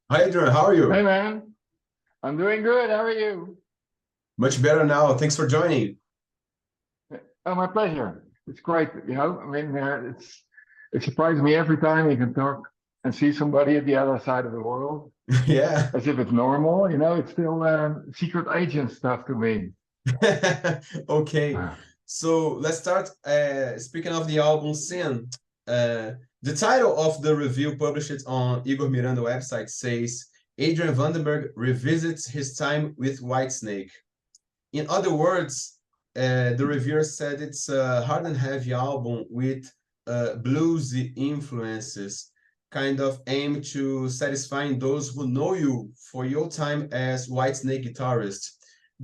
Hi, Adrian. How are Hey you? man, I'm doing good. How are you? Much better now. Thanks for joining. Oh, my pleasure. It's great. it surprises me every time you can talk and see somebody at the other side of the world, Yeah. as if it's normal. It's still secret agent stuff to me. Okay. Ah. So let's start. Speaking of the album Sin, the title of the review published on Igor Miranda website says Adrian Vandenberg revisits his time with Whitesnake. In other words, the reviewer said it's a hard and heavy album with bluesy influences, kind of aim to satisfying those who know you for your time as Whitesnake guitarist.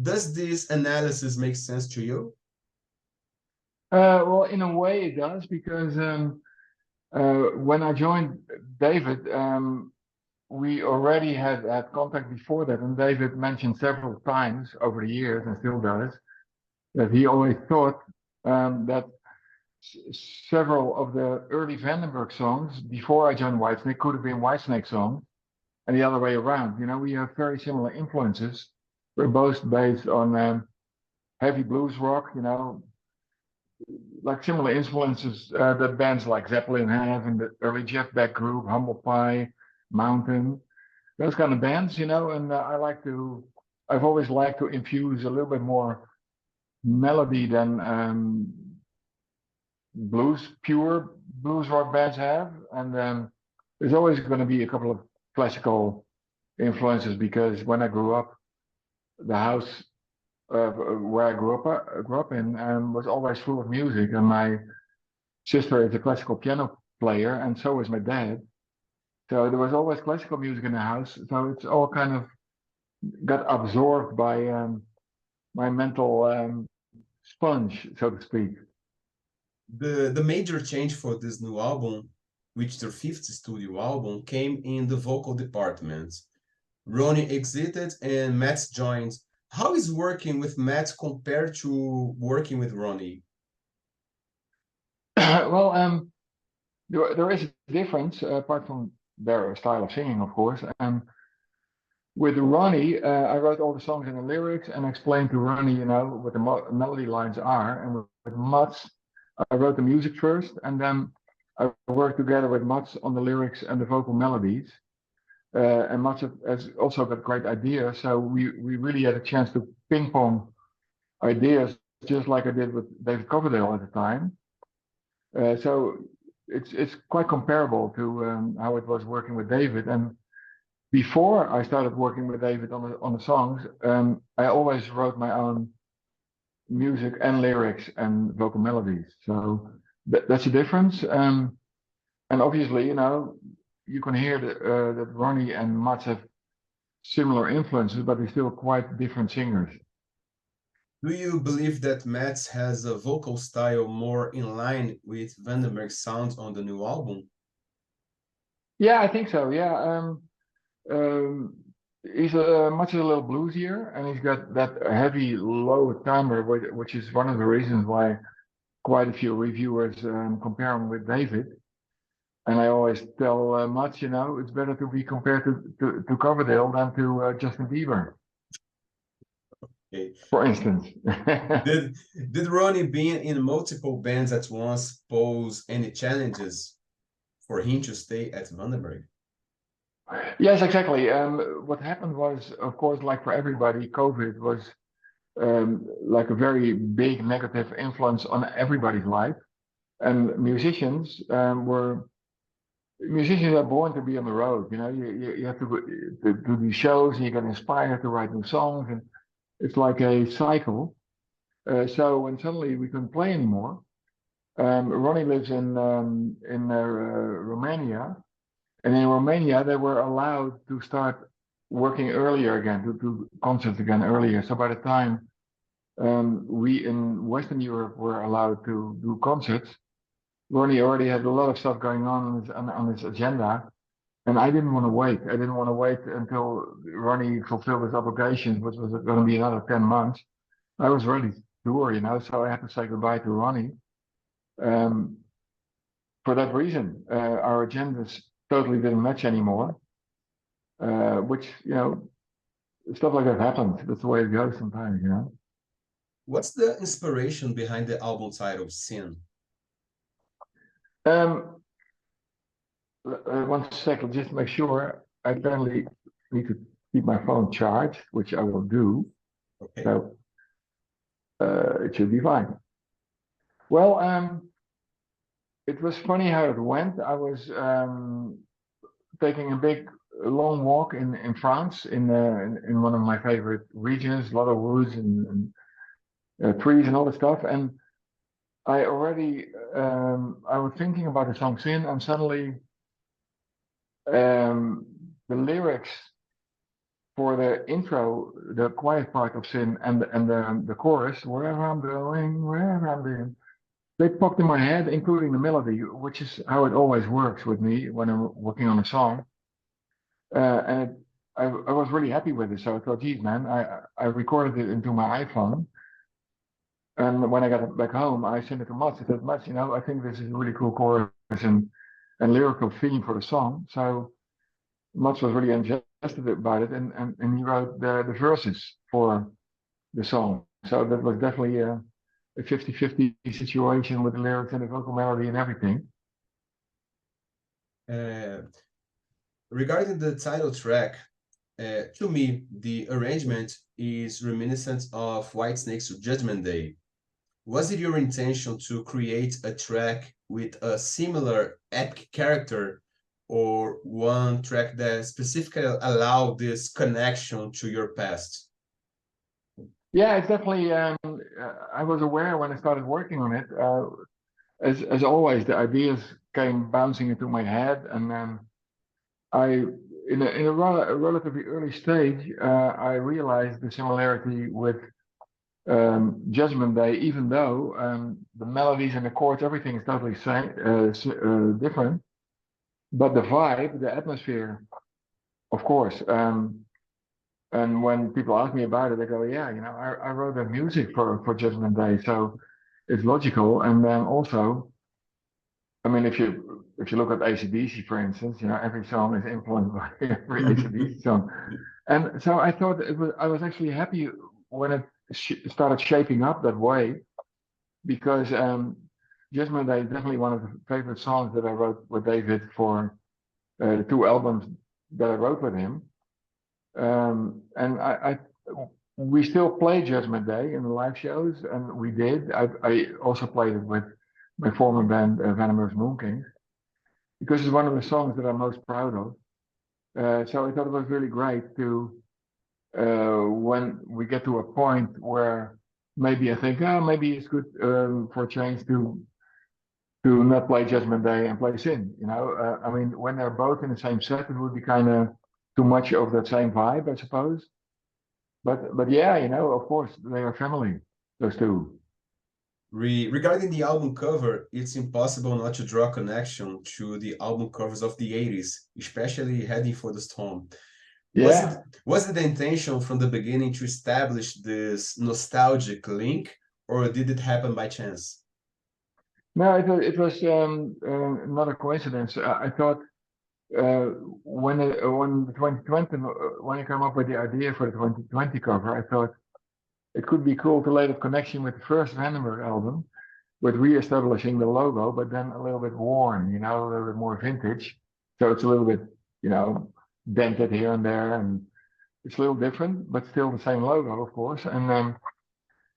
Does this analysis make sense to you? Well, in a way, it does because when I joined David, we already had contact before that, and David mentioned several times over the years, and still does, that he always thought that several of the early Vandenberg songs before I joined Whitesnake could have been Whitesnake songs, and the other way around. We have very similar influences. We're both based on heavy blues rock, like similar influences that bands like Zeppelin have and the early Jeff Beck group, Humble Pie, Mountain, those kind of bands, and I've always liked to infuse a little bit more melody than pure blues rock bands have. And there's always going to be a couple of classical influences because when I grew up, the house where I grew up in was always full of music. And my sister is a classical piano player, and so is my dad. So there was always classical music in the house. So it's all kind of got absorbed by my mental sponge, so to speak. The major change for this new album, which their fifth studio album, came in the vocal department. Ronnie exited and Matt joined. How is working with Matt compared to working with Ronnie? Well, there is a difference apart from their style of singing, of course. With Ronnie, I wrote all the songs and the lyrics and explained to Ronnie, what the melody lines are. And with Mats, I wrote the music first, and then I worked together with Mats on the lyrics and the vocal melodies. And Mats has also got great ideas, so we really had a chance to ping pong ideas, just like I did with David Coverdale at the time. So it's quite comparable to how it was working with David. And before I started working with David on the songs, I always wrote my own music and lyrics and vocal melodies. So that's a difference. And obviously, you can hear that Ronnie and Mats have similar influences, but they're still quite different singers. Do you believe that Matt has a vocal style more in line with Vandenberg's sound on the new album? Yeah, I think so. Yeah. Um, he's much a little bluesier, and he's got that heavy low timbre, which is one of the reasons why quite a few reviewers compare him with David. And I always tell Mats, it's better to be compared to Coverdale than to Justin Bieber, Okay. for instance. Did did Ronnie being in multiple bands at once pose any challenges for him to stay at Vandenberg? Yes, exactly. What happened was, of course, like for everybody, COVID was like a very big negative influence on everybody's life. And musicians are born to be on the road. You have to do these shows, and you get inspired to write new songs, and it's like a cycle. So when suddenly we couldn't play anymore, Ronnie lives in Romania, and in Romania they were allowed to start working earlier again, to do concerts again earlier. So by the time we in Western Europe were allowed to do concerts, Ronnie already had a lot of stuff going on his agenda, and I didn't want to wait. I didn't want to wait until Ronnie fulfilled his obligations, which was going to be another 10 months. I was ready to tour, so I had to say goodbye to Ronnie. Um, for that reason, our agendas totally didn't match anymore. which, stuff like that happens. That's the way it goes sometimes, What's the inspiration behind the album title, Sin? One second, just to make sure. I apparently need to keep my phone charged, which I will do. Okay. So it should be fine. Well, it was funny how it went. I was taking a long walk in France, in one of my favorite regions, a lot of woods and trees and all that stuff. And I was thinking about the song Sin, and suddenly the lyrics for the intro, the quiet part of Sin, and the chorus, wherever I'm going, wherever I'm being, they popped in my head, including the melody, which is how it always works with me when I'm working on a song. And I was really happy with it. So I thought, geez, man, I recorded it into my iPhone. And when I got back home, I sent it to Mats. I said, Mats, I think this is a really cool chorus and lyrical theme for the song. So Mats was really enthusiastic about it, and he wrote the verses for the song. So that was definitely a 50-50 situation with the lyrics and the vocal melody and everything. Regarding the title track, to me, the arrangement is reminiscent of Whitesnake's Judgment Day. Was it your intention to create a track with a similar epic character, or one track that specifically allowed this connection to your past? Yeah, it's definitely. I was aware when I started working on it. As always, the ideas came bouncing into my head, and then in a relatively early stage, I realized the similarity with Judgment Day, even though the melodies and the chords, everything is totally different, but the vibe, the atmosphere, of course. And when people ask me about it, they go, "Yeah, I wrote the music for Judgment Day, so it's logical." And then also, I mean, if you look at AC/DC, for instance, every song is influenced by every AC/DC song. And so I thought I was actually happy when it started shaping up that way, because Judgment Day is definitely one of the favorite songs that I wrote with David for the 2 albums that I wrote with him. And we still play Judgment Day in the live shows, and we did. I also played it with my former band, Vandenberg's Moon Kings, because it's one of the songs that I'm most proud of. So I thought it was really great to, when we get to a point where maybe I think, maybe it's good for a change to not play Judgment Day and play Sin. I mean, when they're both in the same set, it would be kind of too much of that same vibe, I suppose. But yeah, of course, they are family, those two. Regarding the album cover, it's impossible not to draw a connection to the album covers of the 80s, especially Heading for the Storm. Yeah. Was it the intention from the beginning to establish this nostalgic link, or did it happen by chance? No, it was not a coincidence. I thought when the 2020, when I came up with the idea for the 2020 cover, I thought it could be cool to lay the connection with the first Vandenberg album, with re-establishing the logo, but then a little bit worn, a little bit more vintage. So it's a little bit, dented here and there, and it's a little different, but still the same logo, of course. And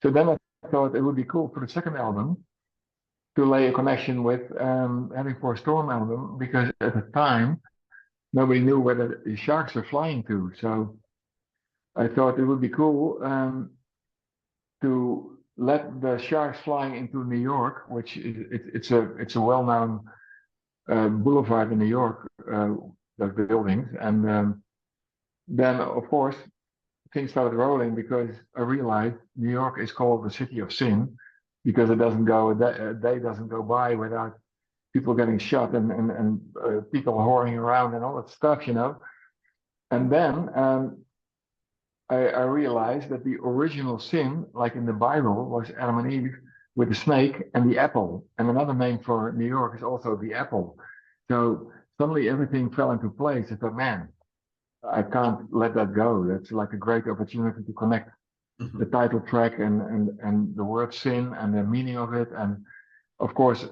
so then I thought it would be cool for the second album to lay a connection with Heading for a Storm album, because at the time nobody knew where the sharks were flying to. So I thought it would be cool to let the sharks flying into New York, which it's a well-known boulevard in New York, those buildings, and then of course things started rolling, because I realized New York is called the City of Sin, because it doesn't go a day doesn't go by without people getting shot and people whoring around and all that stuff, And then I realized that the original sin, like in the Bible, was Adam and Eve with the snake and the apple. And another name for New York is also the apple. So suddenly everything fell into place. I thought, man, I can't let that go. That's like a great opportunity to connect Mhm. the title track and the word sin and the meaning of it, and of course,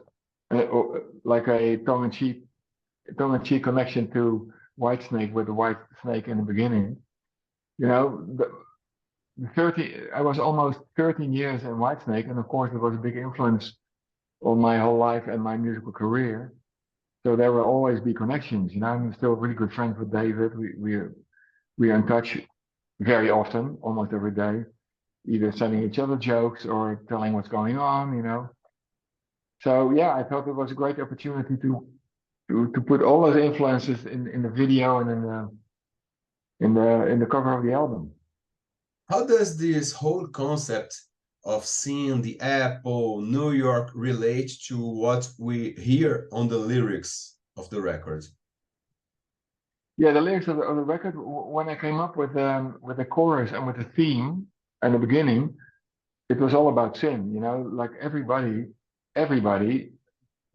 like a tongue-in-cheek connection to Whitesnake with the white snake in the beginning. You know, I was almost 13 years in Whitesnake, and of course, it was a big influence on my whole life and my musical career. So there will always be connections. You know, I'm still really good friends with David. We're in touch very often, almost every day, either sending each other jokes or telling what's going on. You know, so yeah, I thought it was a great opportunity to put all those influences in the video and in the cover of the album. How does this whole concept of seeing the apple, New York relate to what we hear on the lyrics of the record? Yeah, the lyrics of the record, when I came up with the chorus and with the theme and the beginning, it was all about sin. You know, like everybody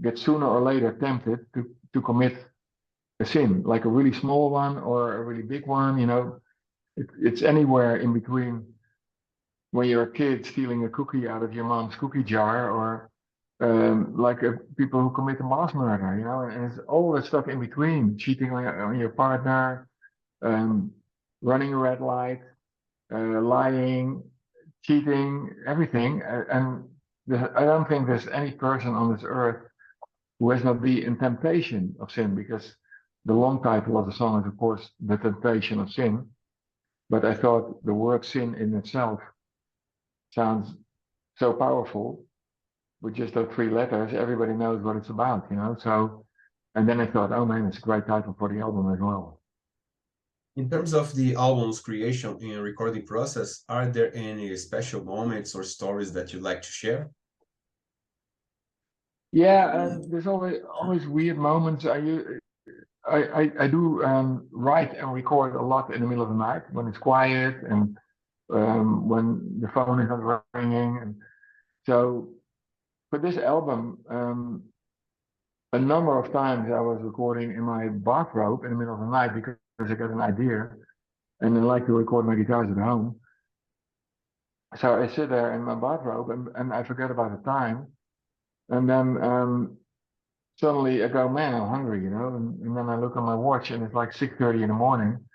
gets sooner or later tempted to commit a sin, like a really small one or a really big one. You know, it's anywhere in between when you're a kid stealing a cookie out of your mom's cookie jar, or people who commit a mass murder, you know, and it's all that stuff in between, cheating on your partner, um, running a red light, lying, cheating, everything. I don't think there's any person on this earth who has not been in temptation of sin, because the long title of the song is, of course, The Temptation of Sin. But I thought the word sin in itself sounds so powerful. With just those three letters, everybody knows what it's about, you know. So, and then I thought, oh man, it's a great title for the album as well. In terms of the album's creation and recording process, are there any special moments or stories that you'd like to share? Yeah, and there's always weird moments. I do write and record a lot in the middle of the night when it's quiet and when the phone is not ringing. And so for this album, a number of times I was recording in my bathrobe in the middle of the night because I got an idea and I like to record my guitars at home. So I sit there in my bathrobe and I forget about the time. And then suddenly I go, man, I'm hungry, you know. And then I look at my watch and it's like 6:30 in the morning.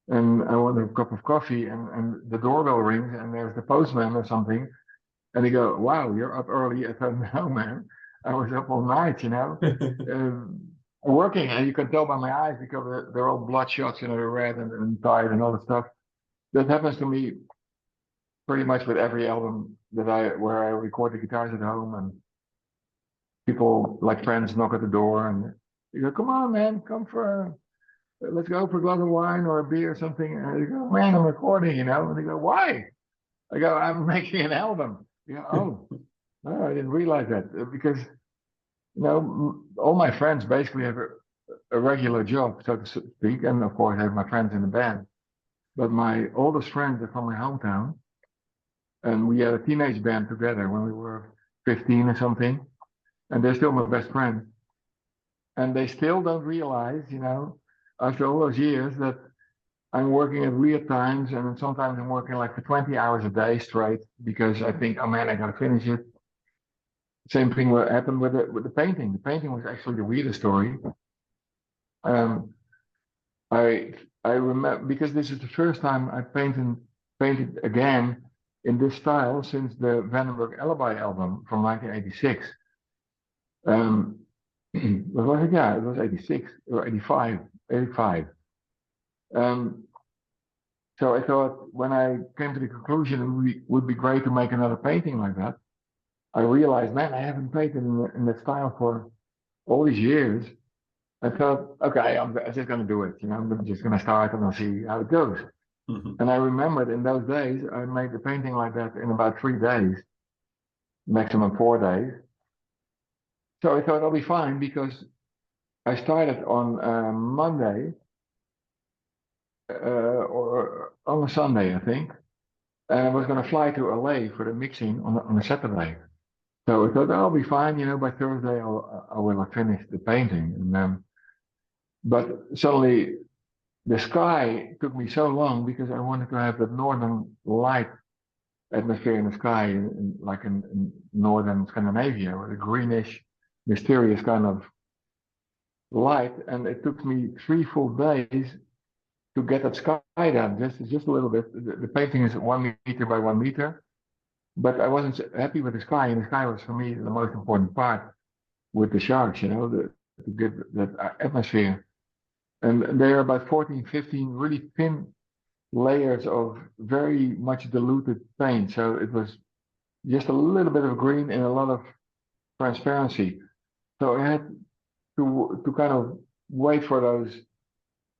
And I want a cup of coffee and the doorbell rings and there's the postman or something. And he go, wow, you're up early. I thought, no, man, I was up all night, you know, working. And you can tell by my eyes because they're all bloodshot, you know, they're red and tired and all that stuff. That happens to me pretty much with every album where I record the guitars at home, and people like friends knock at the door and you go, come on, man, let's go for a glass of wine or a beer or something. And you go, man, I'm recording, you know. And they go, why? I go, I'm making an album. You go, oh, I didn't realize that, because you know all my friends basically have a regular job, so to speak, and of course I have my friends in the band. But my oldest friends are from my hometown, and we had a teenage band together when we were 15 or something, and they're still my best friends. And they still don't realize, you know, after all those years, that I'm working at weird times, and sometimes I'm working like for 20 hours a day straight because I think, oh man, I gotta finish it. Same thing what happened with the painting. The painting was actually the weirdest story. Um, I I remember because this is the first time I painted again in this style since the Vandenberg Alibi album from 1986. What was it? Yeah, it was 86 or 85, 85. So I thought when I came to the conclusion it would be great to make another painting like that, I realized, man, I haven't painted in that style for all these years. I thought, okay, I'm just going to do it. You know, I'm just going to start and I'll see how it goes. Mhm. And I remembered in those days, I made the painting like that in about 3 days, maximum 4 days. So I thought I'll be fine because I started on Monday or on a Sunday, I think. And I was going to fly to LA for the mixing on a Saturday. So I thought I'll be fine, you know, by Thursday I will have finished the painting. And but suddenly the sky took me so long because I wanted to have the northern light atmosphere in the sky, like in northern Scandinavia, with a greenish, mysterious kind of light. And it took me 3 full days to get that sky down, just a little bit. The painting is 1 meter by 1 meter, but I wasn't happy with the sky, and the sky was for me the most important part with the sharks, to get that atmosphere. And there are about 14, 15 really thin layers of very much diluted paint. So it was just a little bit of green and a lot of transparency. So I had to kind of wait for those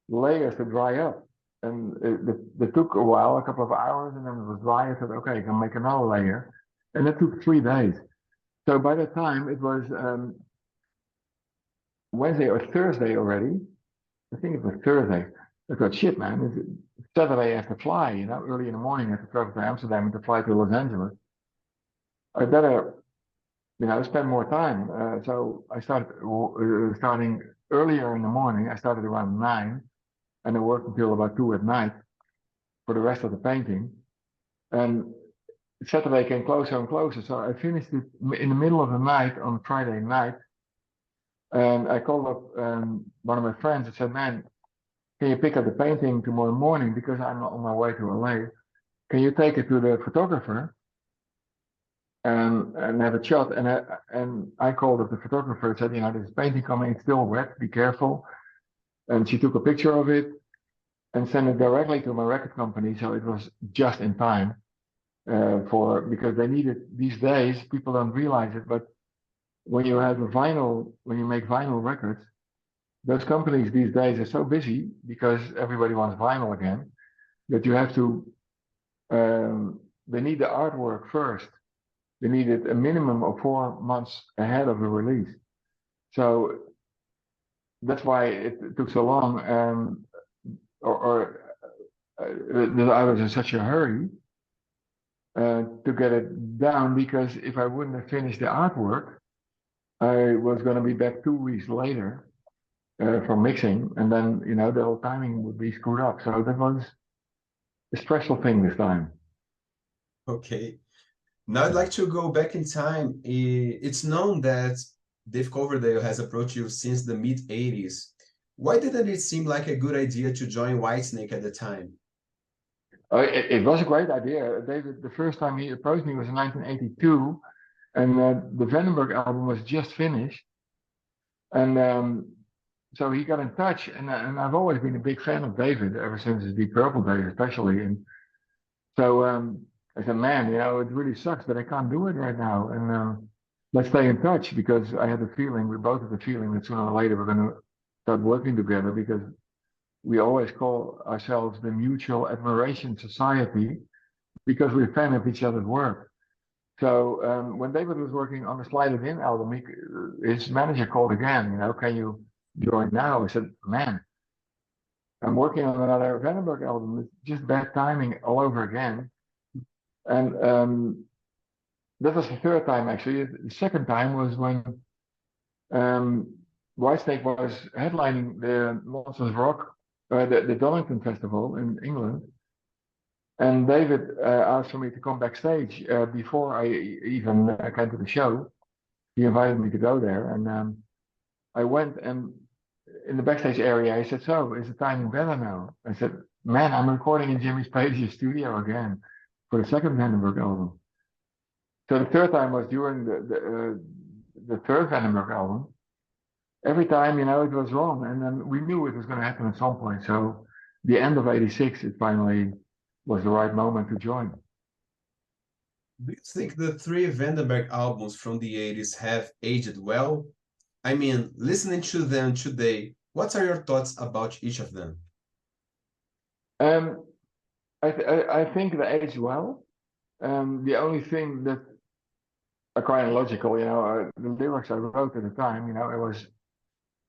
layers to dry up. And it took a while, a couple of hours, and then it was dry. I said, okay, I can make another layer. And it took 3 days. So by the time it was Wednesday or Thursday already, I think it was Thursday. I thought, shit, man, it's Saturday I have to fly, early in the morning I have to travel to Amsterdam and to fly to Los Angeles. I better, spend more time. So I started starting earlier in the morning. I started around 9 and I worked until about 2 at night for the rest of the painting. And Saturday came closer and closer. So I finished it in the middle of the night on Friday night. And I called up one of my friends and said, man, can you pick up the painting tomorrow morning because I'm on my way to LA? Can you take it to the photographer and have a shot? And I called up the photographer and said, there's painting coming, it's still wet, be careful. And she took a picture of it and sent it directly to my record company. So it was just in time because they need it these days. People don't realize it, but when you make vinyl records, those companies these days are so busy because everybody wants vinyl again that you have to, they need the artwork first. They need it a minimum of 4 months ahead of the release. So that's why it took so long, that I was in such a hurry to get it down, because if I wouldn't have finished the artwork, I was going to be back 2 weeks later for mixing, and then the whole timing would be screwed up. So that was a stressful thing this time. Okay. Now I'd like to go back in time. It's known that Dave Coverdale has approached you since the mid-'80s. Why didn't it seem like a good idea to join Whitesnake at the time? It was a great idea. David, the first time he approached me was in 1982, and the Vandenberg album was just finished. And so he got in touch, and I've always been a big fan of David ever since his Deep Purple days, especially. And so I said, man, it really sucks that I can't do it right now. And let's stay in touch, because I had the feeling, we both had the feeling that sooner or later we're going to start working together, because we always call ourselves the Mutual Admiration Society, because we're a fan of each other's work. So when David was working on the Slide It In album, his manager called again, can you join now? I said, man, I'm working on another Vandenberg album. It's just bad timing all over again. And that was the third time, actually. The second time was when Whitesnake was headlining the Monsters Rock, the Donington Festival in England. And David asked for me to come backstage before I even came to the show. He invited me to go there, and I went, and in the backstage area, I said, so, is the timing better now? I said, man, I'm recording in Jimmy Page's studio again for the second Vandenberg album. So the third time was during the third Vandenberg album. Every time, it was wrong, and then we knew it was going to happen at some point. So the end of '86, it finally was the right moment to join. Do you think the 3 Vandenberg albums from the '80s have aged well? I mean, listening to them today, what are your thoughts about each of them? I think they aged well. The only thing that are kind of logical, the lyrics I wrote at the time, I was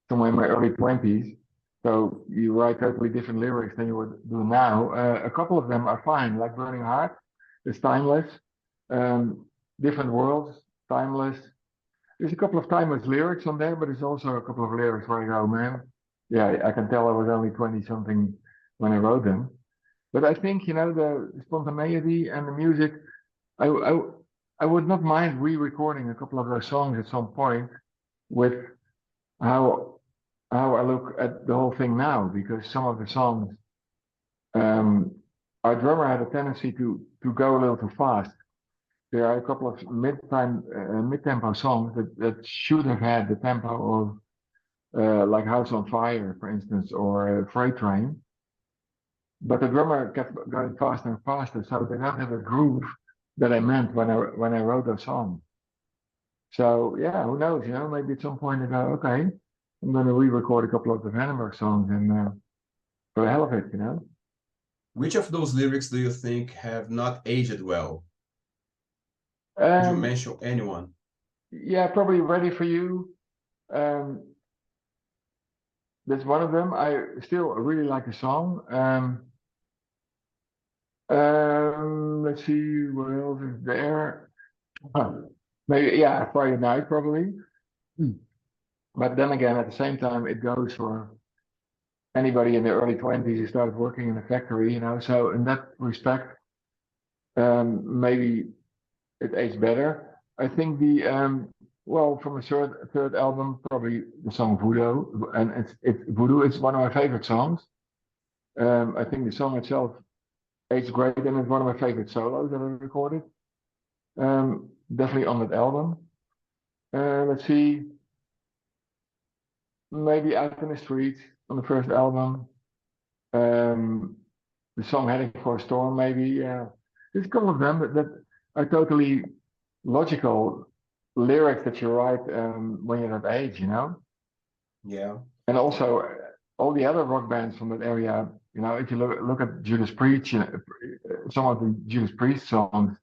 somewhere in my early 20s. So you write totally different lyrics than you would do now. A couple of them are fine, like Burning Heart. It's timeless. Different Worlds, timeless. There's a couple of timeless lyrics on there, but there's also a couple of lyrics where I go, man, yeah, I can tell I was only 20 something when I wrote them. But I think, the spontaneity and the music, I, I, I would not mind re-recording a couple of those songs at some point with how I look at the whole thing now, because some of the songs, our drummer had a tendency to go a little too fast. There are a couple of mid-tempo songs that should have had the tempo of like House on Fire, for instance, or Freight Train. But the drummer kept going faster and faster, so they don't have a groove that I meant when I wrote those songs. So yeah, who knows? Maybe at some point I go, okay, I'm going to re-record a couple of the Vandenberg songs and for the hell of it. Which of those lyrics do you think have not aged well? Could you mention anyone? Yeah, probably Ready for You. That's one of them. I still really like the song. Let's see, what else is there? Maybe, yeah, Friday Night probably. But then again, at the same time, it goes for anybody in the early 20s who started working in a factory, So in that respect, maybe it aged better. I think from the third album, probably the song Voodoo, and it's Voodoo. It's one of my favorite songs. I think the song itself aged great, and it's one of my favorite solos that I recorded. Definitely on that album. Let's see, maybe Out in the Street on the first album. The song Heading for a Storm, maybe. Yeah, there's a couple of them that are totally logical lyrics that you write when you're that age, Yeah. And also all the other rock bands from that area, if you look at Judas Priest, some of the Judas Priest songs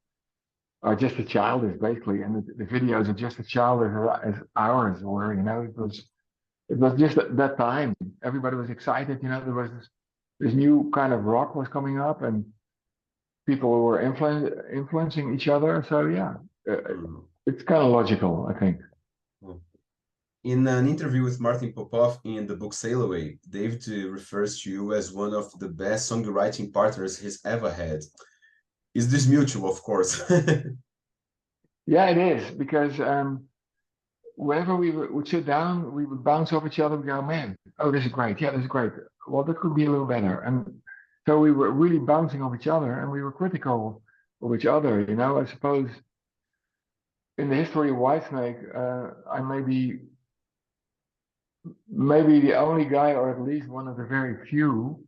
are just as childish, basically, and the videos are just as childish as ours were. It was just that time. Everybody was excited. There was this new kind of rock was coming up, and people were influencing each other. So yeah, it's kind of logical, I think. In an interview with Martin Popov in the book Sail Away, David refers to you as one of the best songwriting partners he's ever had. Is this mutual, of course? Yeah, it is, because whenever we would sit down, we would bounce off each other and go, man, oh, this is great. Yeah, this is great. Well, that could be a little better. And so we were really bouncing off each other, and we were critical of each other. I suppose in the history of Whitesnake, I maybe the only guy, or at least one of the very few,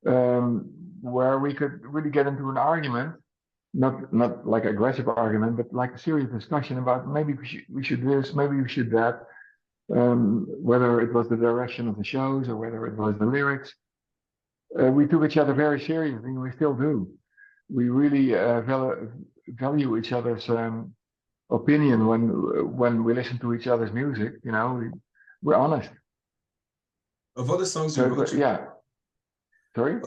where we could really get into an argument, not like aggressive argument, but like a serious discussion about maybe we should this, maybe we should that, whether it was the direction of the shows or whether it was the lyrics. We took each other very seriously, and we still do. We really value each other's opinion when we listen to each other's music. We're honest. Of all the songs you wrote, yeah. Sorry?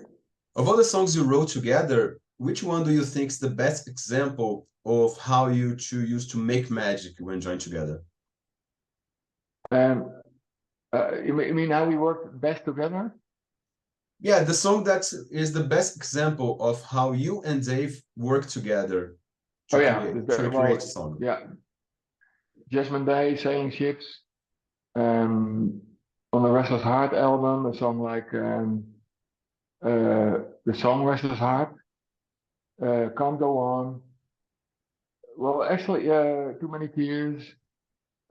Of all the songs you wrote together, which one do you think is the best example of how you two used to make magic when joined together? You mean how we worked best together? Yeah, the song that is the best example of how you and Dave work together to create a song. Yeah. Judgment Day, Sailing Ships, on the Restless Heart album, a song like the song Restless Heart, Can't Go On. Well, actually, Too Many Tears.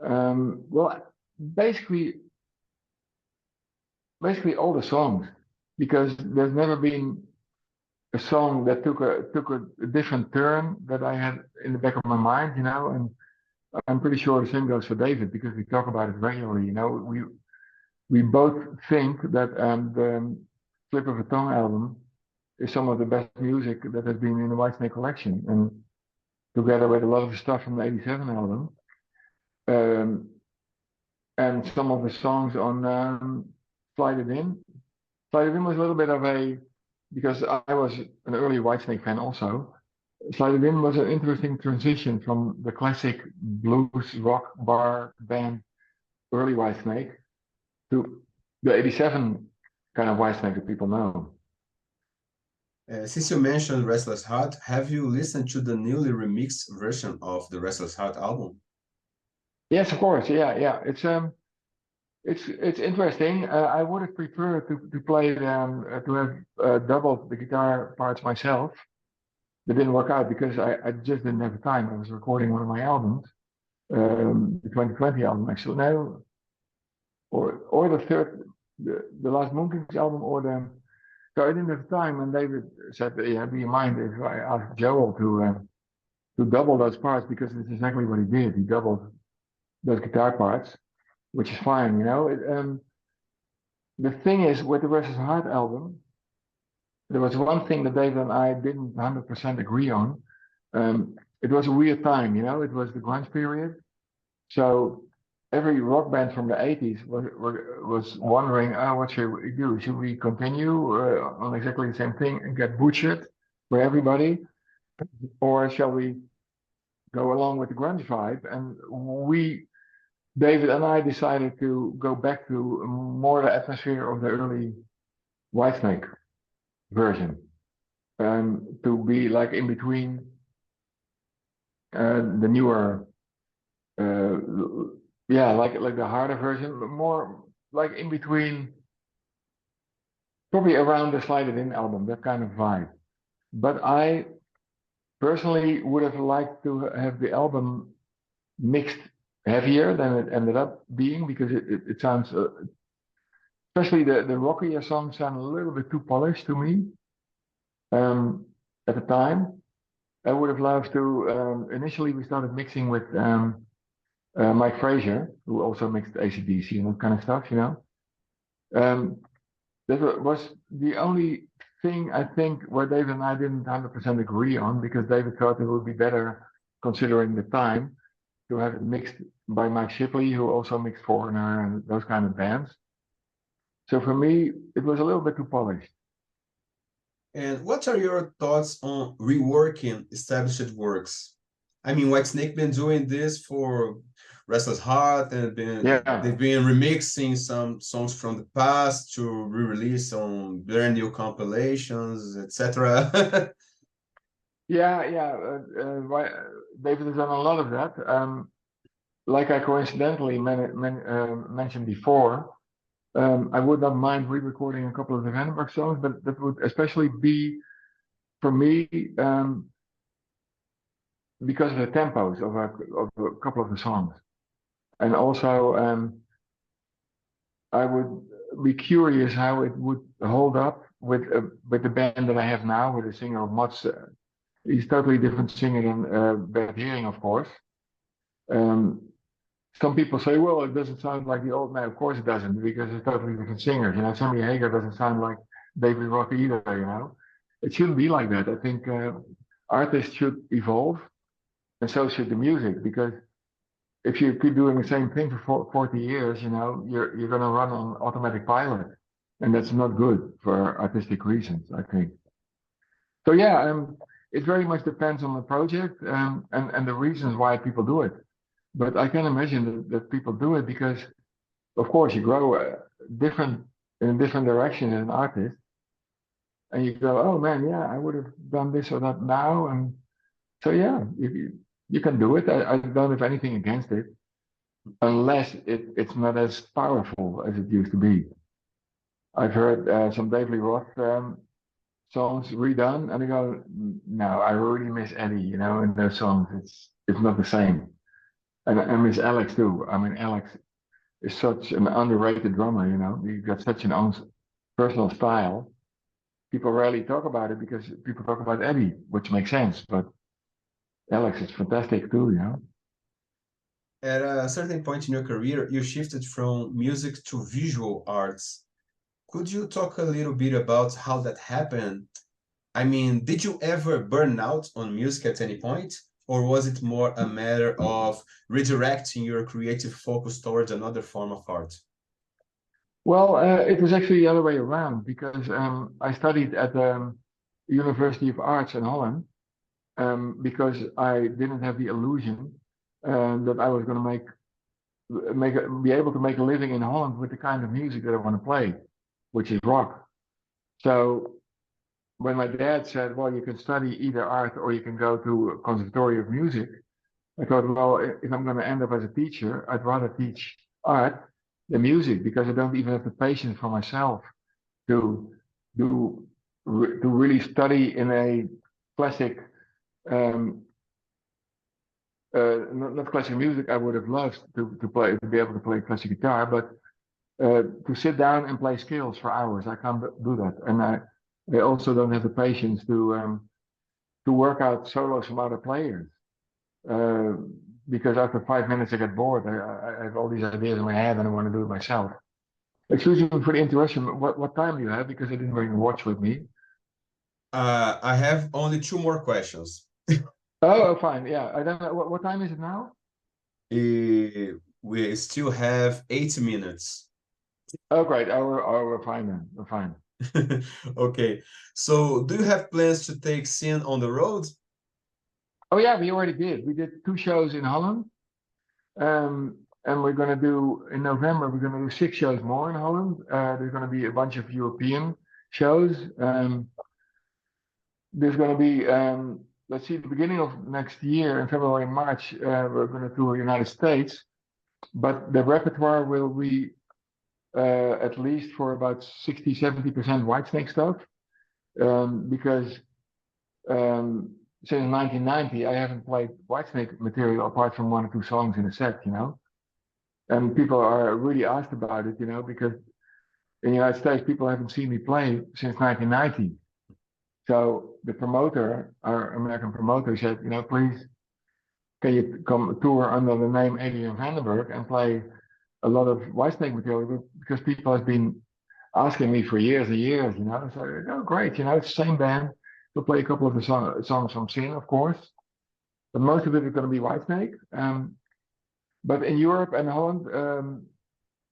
Well, basically all the songs, because there's never been a song that took a different turn that I had in the back of my mind, and I'm pretty sure the same goes for David, because we talk about it regularly. We both think that the Slip of a Tongue album is some of the best music that has been in the Whitesnake collection, and together with a lot of the stuff from the '87 album, and some of the songs on Slide It In. Slide It In was a little bit of because I was an early Whitesnake fan also. Slide It In was an interesting transition from the classic blues rock bar band early Whitesnake to the '87 kind of Whitesnake that people know. Since you mentioned Restless Heart, have you listened to the newly remixed version of the Restless Heart album? Yes, of course. Yeah, yeah. It's interesting. I would have preferred to play them to have doubled the guitar parts myself. That didn't work out because I just didn't have the time. I was recording one of my albums, the 2020 album actually. No, or the third, the last Moonkings album, or the. So I didn't have time, and David said, "Yeah, do you mind if I ask Joel to double those parts because it's exactly what he did. He doubled those guitar parts, which is fine, you know. The thing is, with the Restless Heart album, there was one thing that David and I didn't 100% agree on. It was a weird time, you know. It was the grunge period, so every rock band from the 80s was wondering, oh, what should we do? Should we continue on exactly the same thing and get butchered for everybody, or shall we go along with the grunge vibe? And David and I decided to go back to more the atmosphere of the early Whitesnake version, to be like in between the newer, uh, yeah, like the harder version, but more like in between, probably around the Slide It In album, that kind of vibe. But I personally would have liked to have the album mixed heavier than it ended up being because it sounds especially the rockier songs sound a little bit too polished to me at the time. I would have loved to. Initially, we started mixing with Mike Frazier, who also mixed AC/DC and that kind of stuff, you know. Um, that was the only thing I think where David and I didn't 100% agree on because David thought it would be better, considering the time, to have it mixed by Mike Shipley, who also mixed Foreigner and those kind of bands. So for me, it was a little bit too polished. And what are your thoughts on reworking established works? I mean, Whitesnake been doing this for Restless Heart, and they've Yeah, been remixing some songs from the past to re-release on brand new compilations, etc. yeah. David has done a lot of that. Like I coincidentally mentioned before, I would not mind re-recording a couple of the Vandenberg songs, but that would especially be for me because of the tempos of a couple of the songs, and also I would be curious how it would hold up with the band that I have now, with the singer of Mods. He's totally different singer than Bert Hearing, of course. Um, some people say, well, it doesn't sound like the old man. Of course it doesn't, because it's totally different singers. You know, Sammy Hagar doesn't sound like David Roth either, you know. It shouldn't be like that. I think artists should evolve, and so should the music, because if you keep doing the same thing for 40 years, you know, you're going to run on automatic pilot, and that's not good for artistic reasons, I think. So yeah, it very much depends on the project and the reasons why people do it. But I can imagine that people do it because, of course, you grow different in a different direction as an artist, and you go, oh man, yeah, I would have done this or that now, and so yeah, you can do it. I don't have anything against it, unless it's not as powerful as it used to be. I've heard some David Lee Roth songs redone, and I go, no, I really miss Eddie, you know, in those songs. It's not the same. And I miss Alex too. I mean, Alex is such an underrated drummer, you know. He got such an own personal style. People rarely talk about it because people talk about Eddie, which makes sense. But Alex is fantastic too, you know. At a certain point in your career, you shifted from music to visual arts. Could you talk a little bit about how that happened? I mean, did you ever burn out on music at any point? Or was it more a matter of redirecting your creative focus towards another form of art? Well, it was actually the other way around because I studied at the University of Arts in Holland because I didn't have the illusion that I was going to be able to make a living in Holland with the kind of music that I want to play, which is rock. So when my dad said, well, you can study either art or you can go to a conservatory of music, I thought, well, if I'm going to end up as a teacher, I'd rather teach art than music because I don't even have the patience for myself to to really study in a classic, um, not classic music. I would have loved to play, to be able to play classic guitar, but to sit down and play scales for hours, I can't do that, and I also don't have the patience to work out solos from other players. Uh, because after 5 minutes I get bored. I have all these ideas in my head and I want to do it myself. Excuse me for the interruption. What time do you have? Because I didn't bring a watch with me. I have only 2 more questions. Oh, fine. Yeah. I don't know. What time is it now? We still have 8 minutes. Oh, great. We're fine then. We're fine. Okay. So do you have plans to take Sin on the road? Oh, yeah, we already did. We did 2 shows in Holland. And we're going to do, in November, we're going to do 6 shows more in Holland. There's going to be a bunch of European shows. There's going to be, let's see, the beginning of next year, in February and March, we're going to tour the United States. But the repertoire will be at least for about 60-70% Whitesnake stuff. Because since 1990, I haven't played Whitesnake material apart from 1 or 2 songs in a set, you know. And people are really asked about it, you know, because in the United States, people haven't seen me play since 1990. So the promoter, our American promoter, said, you know, please, can you come tour under the name Adrian Vandenberg and play a lot of Whitesnake material? Because people have been asking me for years and years, you know. So, oh, great, you know, it's the same band. We'll play a couple of the songs from Sin, of course. But most of it is going to be Whitesnake. But in Europe and Holland,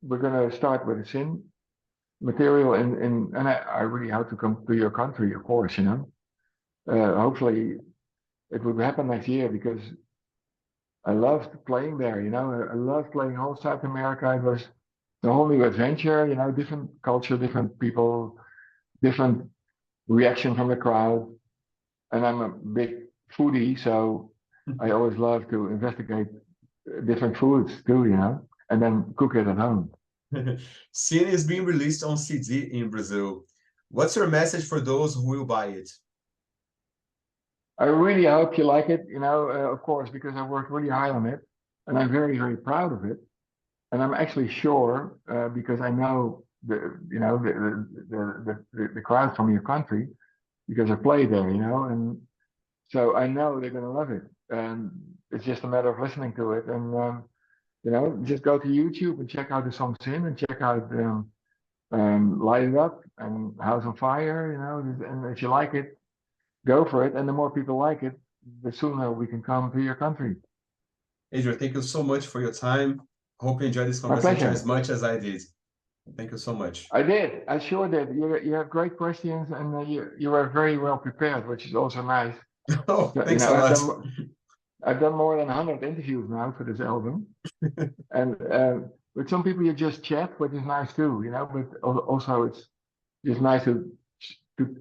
we're going to start with the Sin material, and I really hope to come to your country, of course, you know. Hopefully it will happen next year because I loved playing there, you know. I loved playing whole South America. It was a whole new adventure, you know, different culture, different people, different reaction from the crowd. And I'm a big foodie, so I always love to investigate different foods too, you know, and then cook it at home. Sin is being released on CD in Brazil. What's your message for those who will buy it? I really hope you like it, you know, of course, because I worked really hard on it, and I'm very, very proud of it. And I'm actually sure, because I know the crowd from your country, because I played there, you know, and so I know they're going to love it. And it's just a matter of listening to it, and you know, just go to YouTube and check out the song Sin and check out Light It Up and House on Fire, you know, and if you like it, go for it. And the more people like it, the sooner we can come to your country. Adrian, thank you so much for your time. Hope you enjoyed this My conversation pleasure. as much as I did. Thank you so much. I did. I sure did. You have great questions, and you were very well prepared, which is also nice. Oh, You thanks know, a lot. I've done more than 100 interviews now for this album, and with some people you just chat, which is nice too, you know. But also it's just nice to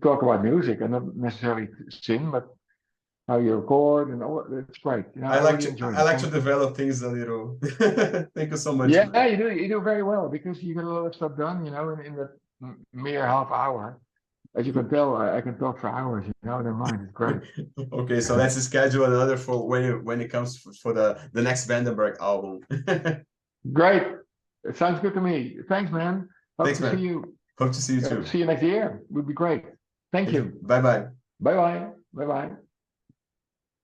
talk about music and not necessarily Sin, but how you record and all. It's great. You know, I like really to develop things a little. Thank you so much. Yeah, Man. you do very well because you get a lot of stuff done, you know, in that mere half hour. As you can tell, I can talk for hours, you know, never mind, it's great. Okay, so let's schedule another for when it comes for the next Vandenberg album. Great. It sounds good to me. Thanks, man. Thanks, man. See you. Hope to see you too. See you next year. Would be great. Thank you. Bye-bye. Bye-bye. Bye-bye.